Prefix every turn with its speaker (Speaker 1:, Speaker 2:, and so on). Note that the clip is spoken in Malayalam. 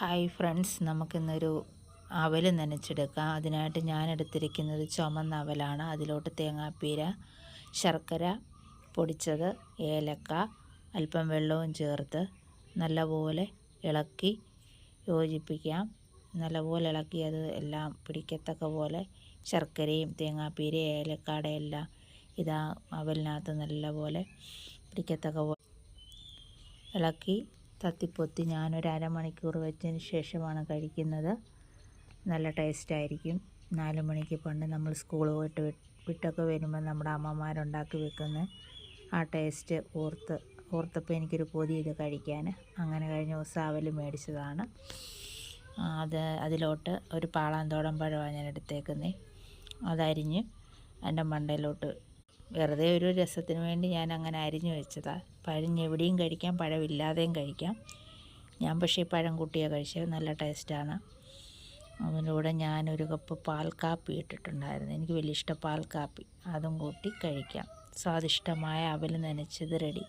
Speaker 1: ഹായ് ഫ്രണ്ട്സ്, നമുക്കിന്നൊരു അവൽ നനച്ചെടുക്കാം. അതിനായിട്ട് ഞാൻ എടുത്തിരിക്കുന്നത് ചുമന്ന അവലാണ്. അതിലോട്ട് തേങ്ങാപ്പീര, ശർക്കര പൊടിച്ചത്, ഏലക്ക, അല്പം വെള്ളവും ചേർത്ത് നല്ലപോലെ ഇളക്കി യോജിപ്പിക്കാം. നല്ലപോലെ ഇളക്കി അത് എല്ലാം പിടിക്കത്തക്ക പോലെ ശർക്കരയും തേങ്ങാപ്പീരയും ഏലക്കാടെ എല്ലാം ഇതാ അവലിനകത്ത് നല്ലപോലെ പിടിക്കത്തക്ക പോലെ ഇളക്കി തത്തിപ്പൊത്തി ഞാനൊരു അരമണിക്കൂർ വെച്ചതിന് ശേഷമാണ് കഴിക്കുന്നത്. നല്ല ടേസ്റ്റായിരിക്കും. 4 മണിക്ക് പണ്ട് നമ്മൾ സ്കൂൾ പോയിട്ട് വിട്ടൊക്കെ വരുമ്പോൾ നമ്മുടെ അമ്മമാരുണ്ടാക്കി വെക്കുന്ന ആ ടേസ്റ്റ് ഓർത്തപ്പോൾ എനിക്കൊരു കൊതി ഇത് കഴിക്കാൻ. അങ്ങനെ കഴിഞ്ഞ ദിവസം അവൽ മേടിച്ചതാണ്. അതിലോട്ട് ഒരു പാളാന്തോടൻ പഴമാണ് ഞാൻ എടുത്തേക്കുന്നത്. അതരിഞ്ഞ് അതിൻ്റെ മണ്ടയിലോട്ട് വെറുതെ ഒരു രസത്തിന് വേണ്ടി ഞാൻ അങ്ങനെ അരിഞ്ഞു വെച്ചതാണ്. പഴം എവിടെയും കഴിക്കാം, പഴമില്ലാതെയും കഴിക്കാം. ഞാൻ പക്ഷേ ഈ പഴം കൂട്ടിയാണ് കഴിച്ചത്. നല്ല ടേസ്റ്റാണ്. അതിൻ്റെ കൂടെ ഞാനൊരു കപ്പ് പാൽ കാപ്പി ഇട്ടിട്ടുണ്ടായിരുന്നു. എനിക്ക് വലിയ ഇഷ്ടം പാൽ കാപ്പി. അതും കൂട്ടി കഴിക്കാം. സ്വാദിഷ്ടമായ അവൽ നനച്ചത് റെഡി.